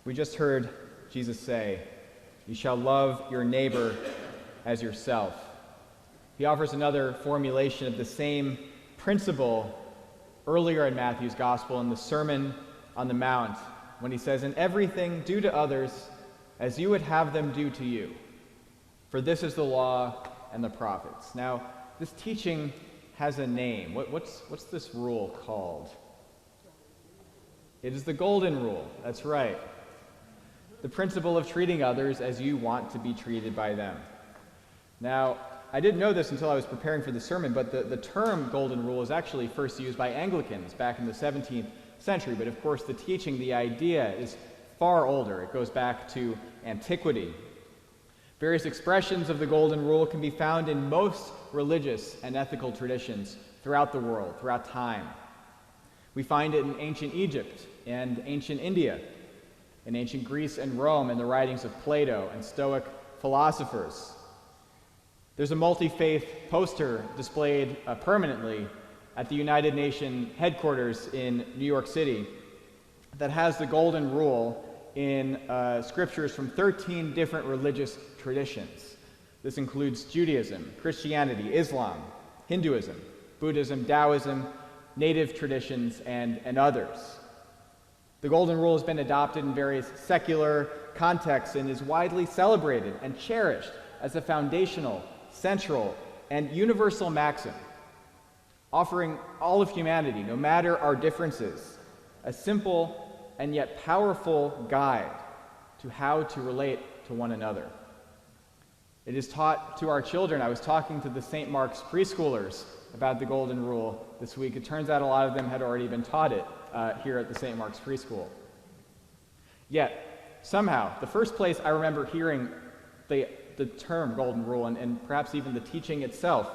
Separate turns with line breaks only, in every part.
We just heard Jesus say, "You shall love your neighbor as yourself." He offers another formulation of the same principle earlier in Matthew's Gospel in the Sermon on the Mount, when he says, "In everything do to others as you would have them do to you, for this is the law and the prophets." Now, this teaching has a name. What's this rule called? It is the Golden Rule. That's right. The principle of treating others as you want to be treated by them. Now, I didn't know this until I was preparing for the sermon, but the term Golden Rule is actually first used by Anglicans back in the 17th century. But of course, the teaching, the idea, is far older. It goes back to antiquity. Various expressions of the Golden Rule can be found in most religious and ethical traditions throughout the world, throughout time. We find it in ancient Egypt and ancient India, in ancient Greece and Rome, in the writings of Plato and Stoic philosophers. There's a multi-faith poster displayed permanently at the United Nations headquarters in New York City that has the Golden Rule in scriptures from 13 different religious traditions. This includes Judaism, Christianity, Islam, Hinduism, Buddhism, Taoism, native traditions, and others. The Golden Rule has been adopted in various secular contexts and is widely celebrated and cherished as a foundational, central, and universal maxim, offering all of humanity, no matter our differences, a simple and yet powerful guide to how to relate to one another. It is taught to our children. I was talking to the St. Mark's preschoolers about the Golden Rule this week. It turns out a lot of them had already been taught it here at the St. Mark's preschool. Yet, somehow, the first place I remember hearing the term Golden Rule, and perhaps even the teaching itself,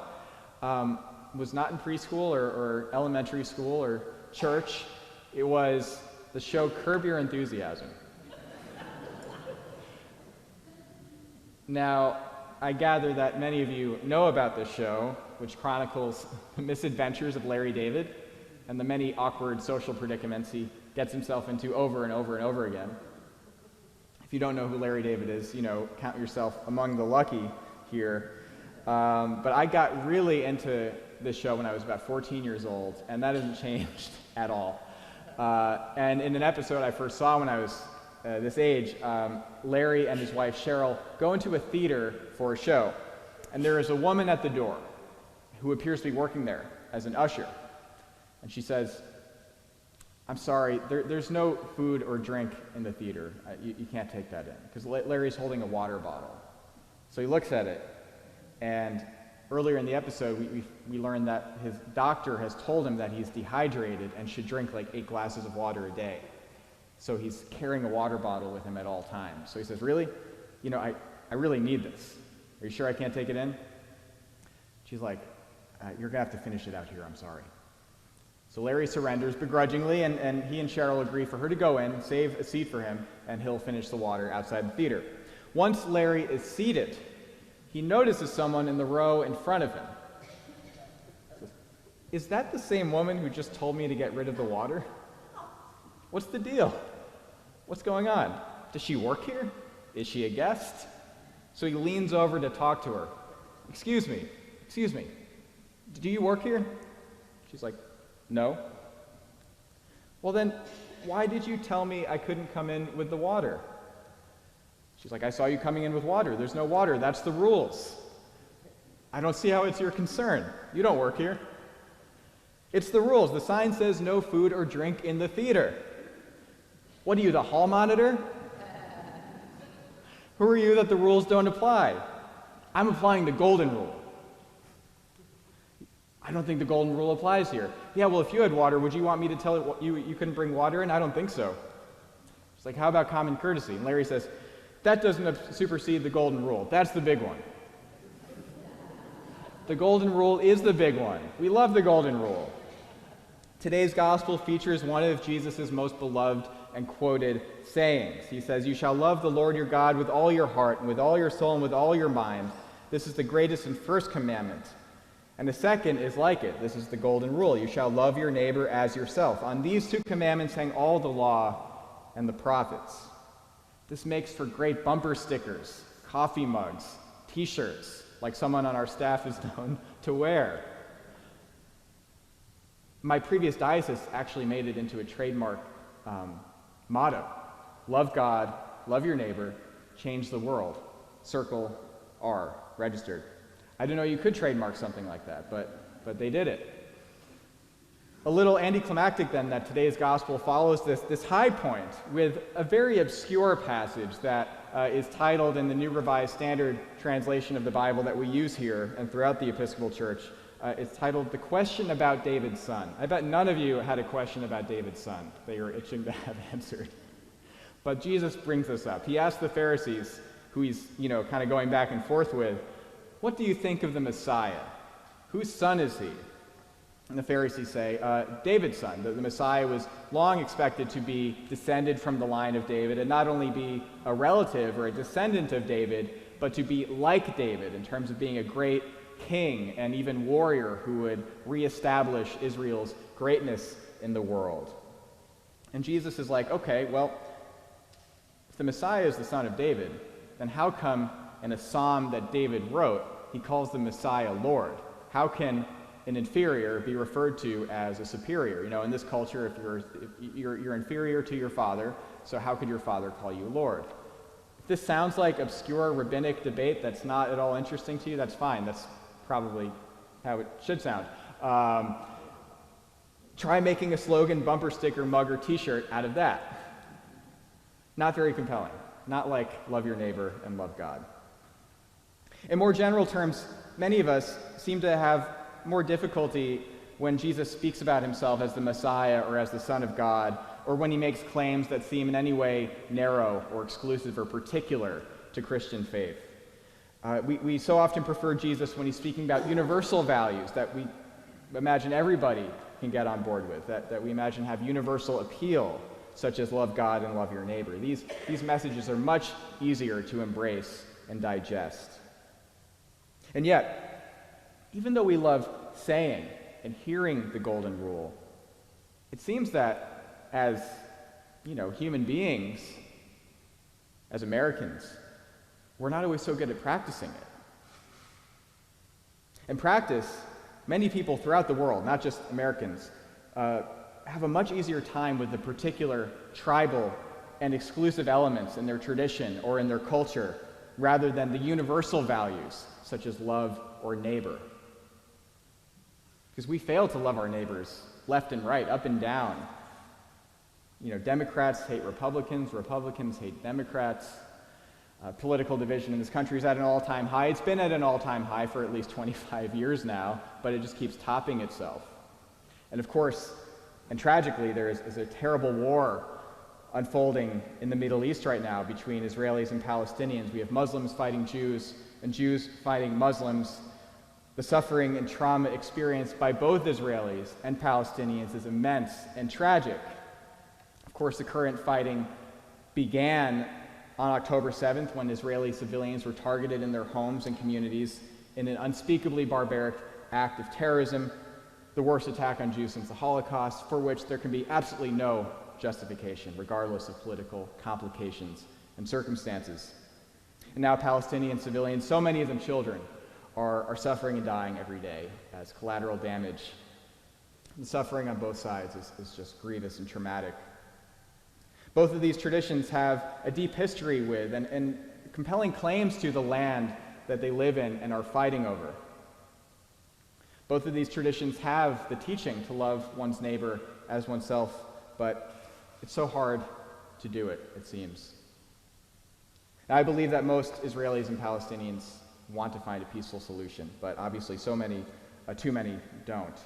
was not in preschool or elementary school or church. It was the show Curb Your Enthusiasm. Now, I gather that many of you know about this show, which chronicles the misadventures of Larry David and the many awkward social predicaments he gets himself into over and over and over again. If you don't know who Larry David is, count yourself among the lucky here. But I got really into this show when I was about 14 years old, and that hasn't changed at all. And in an episode I first saw when I was this age, Larry and his wife Cheryl go into a theater for a show, and there is a woman at the door who appears to be working there as an usher, and she says, "I'm sorry, there's no food or drink in the theater. You can't take that in," because Larry's holding a water bottle. So he looks at it, and earlier in the episode we learned that his doctor has told him that he's dehydrated and should drink like 8 glasses of water a day. So he's carrying a water bottle with him at all times. So he says, "Really? I really need this. Are you sure I can't take it in?" She's like, "You're going to have to finish it out here, I'm sorry." So Larry surrenders begrudgingly, and he and Cheryl agree for her to go in, save a seat for him, and he'll finish the water outside the theater. Once Larry is seated, he notices someone in the row in front of him. "Is that the same woman who just told me to get rid of the water? What's the deal? What's going on? Does she work here? Is she a guest?" So he leans over to talk to her. Excuse me, do you work here?" She's like, "No." "Well then, why did you tell me I couldn't come in with the water?" She's like, "I saw you coming in with water. There's no water. That's the rules." "I don't see how it's your concern. You don't work here." "It's the rules. The sign says no food or drink in the theater." "What are you, the hall monitor? Who are you that the rules don't apply?" "I'm applying the Golden Rule." "I don't think the Golden Rule applies here." "Yeah, well, if you had water, would you want me to tell it you couldn't bring water in?" "I don't think so." She's like, "How about common courtesy?" And Larry says, "That doesn't supersede the Golden Rule. That's the big one." The Golden Rule is the big one. We love the Golden Rule. Today's gospel features one of Jesus' most beloved and quoted sayings. He says, "You shall love the Lord your God with all your heart and with all your soul and with all your mind. This is the greatest and first commandment. And the second is like it. This is the Golden Rule. You shall love your neighbor as yourself. On these 2 commandments hang all the law and the prophets." This makes for great bumper stickers, coffee mugs, t-shirts, like someone on our staff is known to wear. My previous diocese actually made it into a trademark motto. Love God, love your neighbor, change the world. Circle R, registered. I didn't know you could trademark something like that, but they did it. A little anticlimactic then that today's gospel follows this high point with a very obscure passage that is titled in the New Revised Standard Translation of the Bible that we use here and throughout the Episcopal Church. It's titled, The Question About David's Son. I bet none of you had a question about David's son that you're itching to have answered. But Jesus brings this up. He asks the Pharisees, who he's kind of going back and forth with, what do you think of the Messiah? Whose son is he? And the Pharisees say, David's son. The Messiah was long expected to be descended from the line of David and not only be a relative or a descendant of David, but to be like David in terms of being a great king and even warrior who would reestablish Israel's greatness in the world. And Jesus is like, okay, well, if the Messiah is the son of David, then how come in a psalm that David wrote, he calls the Messiah Lord? How can an inferior be referred to as a superior? In this culture, if you're inferior to your father, so how could your father call you Lord? If this sounds like obscure rabbinic debate that's not at all interesting to you, that's fine. That's probably how it should sound. Try making a slogan, bumper sticker, mug, or t-shirt out of that. Not very compelling. Not like love your neighbor and love God. In more general terms, many of us seem to have more difficulty when Jesus speaks about himself as the Messiah or as the Son of God, or when he makes claims that seem in any way narrow or exclusive or particular to Christian faith. We so often prefer Jesus when he's speaking about universal values that we imagine everybody can get on board with, that we imagine have universal appeal, such as love God and love your neighbor. These messages are much easier to embrace and digest. And yet, even though we love saying and hearing the golden rule, it seems that as human beings, as Americans, we're not always so good at practicing it. In practice, many people throughout the world, not just Americans, have a much easier time with the particular tribal and exclusive elements in their tradition or in their culture, rather than the universal values, such as love or neighbor. Because we fail to love our neighbors left and right, up and down. Democrats hate Republicans, Republicans hate Democrats. Political division in this country is at an all-time high. It's been at an all-time high for at least 25 years now, but it just keeps topping itself. And of course, and tragically, there is a terrible war unfolding in the Middle East right now between Israelis and Palestinians. We have Muslims fighting Jews and Jews fighting Muslims. The suffering and trauma experienced by both Israelis and Palestinians is immense and tragic. Of course, the current fighting began on October 7th, when Israeli civilians were targeted in their homes and communities in an unspeakably barbaric act of terrorism, the worst attack on Jews since the Holocaust, for which there can be absolutely no justification, regardless of political complications and circumstances. And now Palestinian civilians, so many of them children, are suffering and dying every day as collateral damage. The suffering on both sides is just grievous and traumatic. Both of these traditions have a deep history with and compelling claims to the land that they live in and are fighting over. Both of these traditions have the teaching to love one's neighbor as oneself, but it's so hard to do it, it seems. Now, I believe that most Israelis and Palestinians want to find a peaceful solution, but obviously too many don't.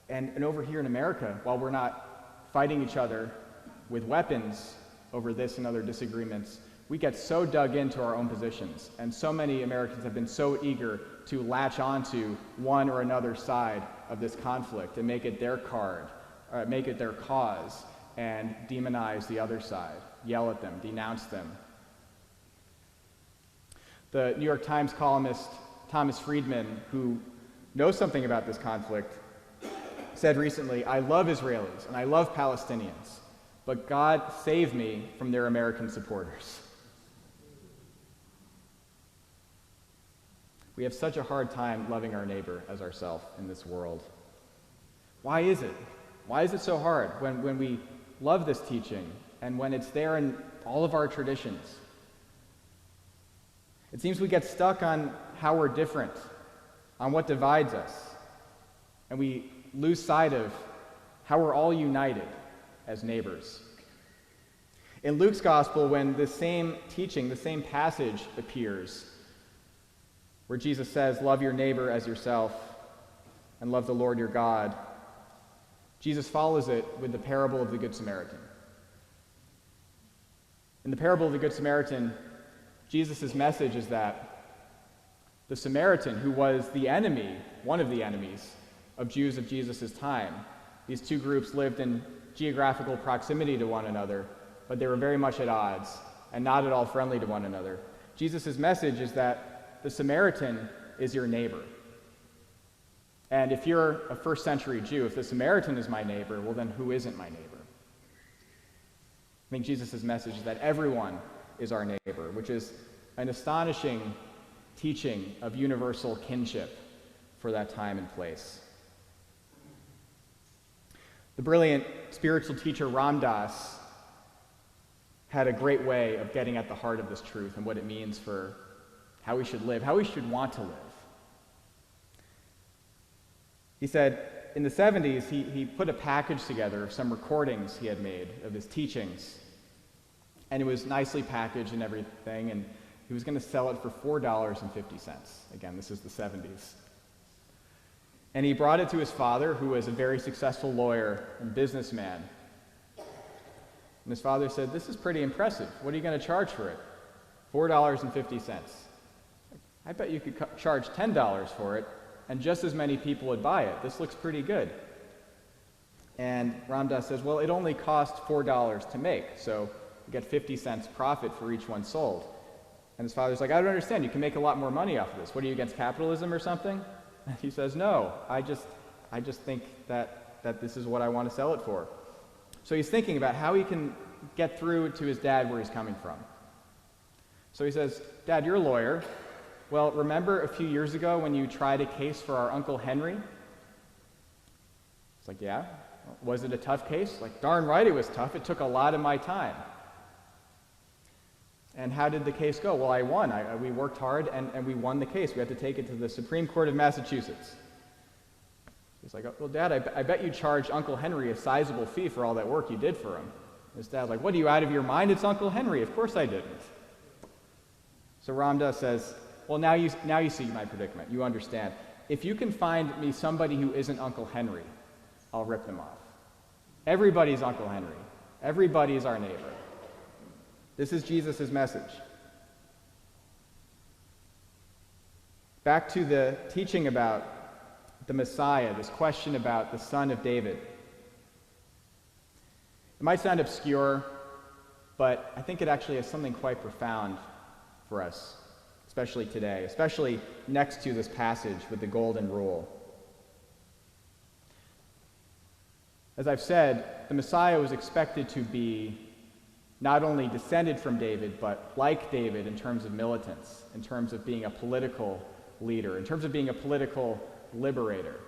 And over here in America, while we're not fighting each other with weapons over this and other disagreements, we get so dug into our own positions, and so many Americans have been so eager to latch onto one or another side of this conflict and make it their card, make it their cause, and demonize the other side, yell at them, denounce them. The New York Times columnist Thomas Friedman, who knows something about this conflict, said recently, "I love Israelis and I love Palestinians, but God save me from their American supporters. We have such a hard time loving our neighbor as ourselves in this world. Why is it? Why is it so hard when we love this teaching and when it's there in all of our traditions? It seems we get stuck on how we're different, on what divides us, and we lose sight of how we're all united as neighbors. In Luke's gospel, when the same teaching, the same passage appears, where Jesus says, love your neighbor as yourself and love the Lord your God, Jesus follows it with the parable of the Good Samaritan. In the parable of the Good Samaritan, Jesus' message is that the Samaritan, who was the enemy, one of the enemies of Jews of Jesus' time, these two groups lived in geographical proximity to one another, but they were very much at odds and not at all friendly to one another. Jesus' message is that the Samaritan is your neighbor. And if you're a first century Jew, if the Samaritan is my neighbor, well then who isn't my neighbor? I think Jesus' message is that everyone is our neighbor, which is an astonishing teaching of universal kinship for that time and place. The brilliant spiritual teacher Ram Dass had a great way of getting at the heart of this truth and what it means for how we should live, how we should want to live. He said in the 70s, he put a package together of some recordings he had made of his teachings, and it was nicely packaged and everything, and he was going to sell it for $4.50. Again, this is the 70s. And he brought it to his father, who was a very successful lawyer and businessman. And his father said, this is pretty impressive. What are you going to charge for it? $4.50. I bet you could charge $10 for it, and just as many people would buy it. This looks pretty good. And Ram Dass says, well, it only cost $4 to make, so you get 50 cents profit for each one sold. And his father's like, I don't understand. You can make a lot more money off of this. What, are you against capitalism or something? And he says, no, I just think that this is what I want to sell it for. So he's thinking about how he can get through to his dad where he's coming from. So he says, Dad, you're a lawyer. Well, remember a few years ago when you tried a case for our Uncle Henry? It's like, yeah. Was it a tough case? Like, darn right it was tough. It took a lot of my time. And how did the case go? Well, I won. We worked hard, and we won the case. We had to take it to the Supreme Court of Massachusetts. He's like, well, Dad, I bet you charged Uncle Henry a sizable fee for all that work you did for him. His dad's like, what, are you out of your mind? It's Uncle Henry. Of course I didn't. So Ram Dass says, well, now you see my predicament. You understand. If you can find me somebody who isn't Uncle Henry, I'll rip them off. Everybody's Uncle Henry. Everybody's our neighbor. This is Jesus' message. Back to the teaching about the Messiah, this question about the Son of David. It might sound obscure, but I think it actually has something quite profound for us, especially today, especially next to this passage with the golden rule. As I've said, the Messiah was expected to be not only descended from David, but like David in terms of militance, in terms of being a political leader, in terms of being a political liberator.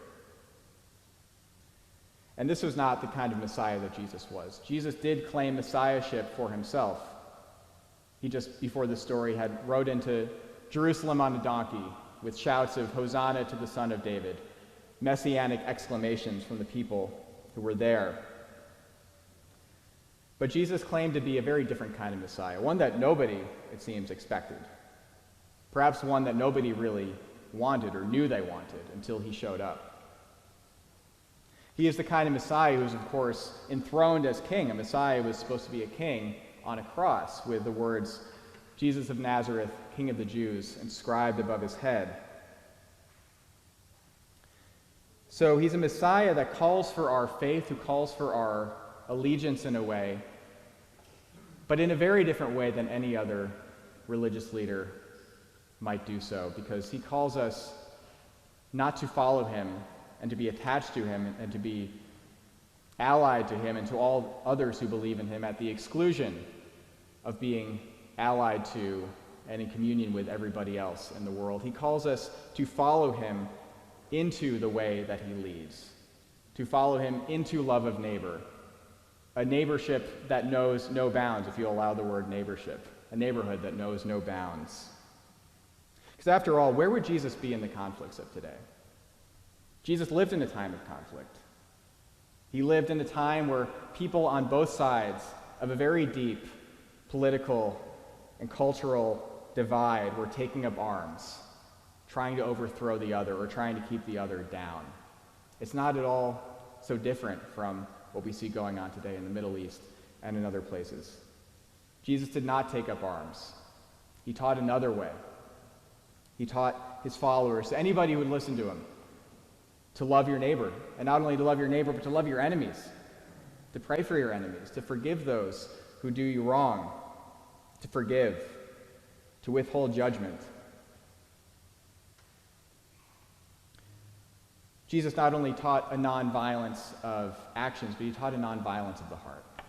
And this was not the kind of Messiah that Jesus was. Jesus did claim messiahship for himself. He just, before this story, had rode into Jerusalem on a donkey with shouts of Hosanna to the Son of David, messianic exclamations from the people who were there. But Jesus claimed to be a very different kind of Messiah, one that nobody, it seems, expected. Perhaps one that nobody really wanted or knew they wanted until he showed up. He is the kind of Messiah who is, of course, enthroned as king. A Messiah was supposed to be a king on a cross with the words, Jesus of Nazareth, King of the Jews, inscribed above his head. So he's a Messiah that calls for our faith, who calls for our allegiance in a way, but in a very different way than any other religious leader might do so, because he calls us not to follow him and to be attached to him and to be allied to him and to all others who believe in him at the exclusion of being allied to and in communion with everybody else in the world. He calls us to follow him into the way that he leads, to follow him into love of neighbor, a neighborship that knows no bounds, if you allow the word neighborship, a neighborhood that knows no bounds. Because after all, where would Jesus be in the conflicts of today? Jesus lived in a time of conflict. He lived in a time where people on both sides of a very deep political and cultural divide were taking up arms, trying to overthrow the other or trying to keep the other down. It's not at all so different from what we see going on today in the Middle East and in other places. Jesus did not take up arms. He taught another way. He taught his followers, anybody who would listen to him, to love your neighbor, and not only to love your neighbor, but to love your enemies, to pray for your enemies, to forgive those who do you wrong, to forgive, to withhold judgment. Jesus not only taught a nonviolence of actions, but he taught a nonviolence of the heart. I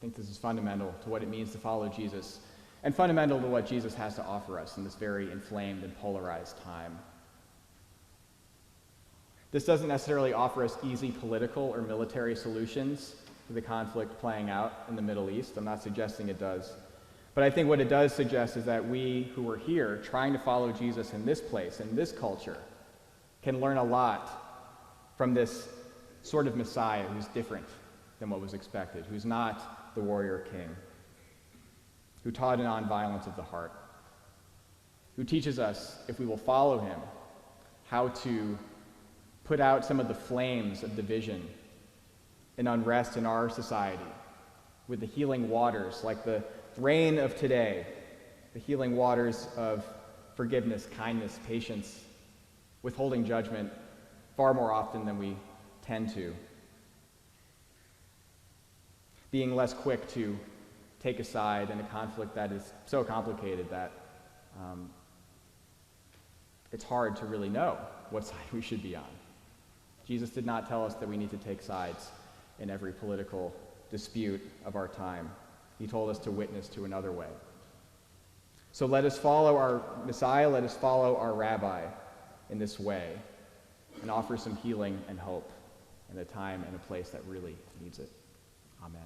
think this is fundamental to what it means to follow Jesus, and fundamental to what Jesus has to offer us in this very inflamed and polarized time. This doesn't necessarily offer us easy political or military solutions to the conflict playing out in the Middle East. I'm not suggesting it does. But I think what it does suggest is that we who are here trying to follow Jesus in this place, in this culture, can learn a lot from this sort of Messiah who's different than what was expected, who's not the warrior king, who taught a nonviolence of the heart, who teaches us, if we will follow him, how to put out some of the flames of division and unrest in our society with the healing waters, like the rain of today, the healing waters of forgiveness, kindness, patience, withholding judgment far more often than we tend to. Being less quick to take a side in a conflict that is so complicated that it's hard to really know what side we should be on. Jesus did not tell us that we need to take sides in every political dispute of our time. He told us to witness to another way. So let us follow our Messiah, let us follow our Rabbi in this way and offer some healing and hope in a time and a place that really needs it. Amen.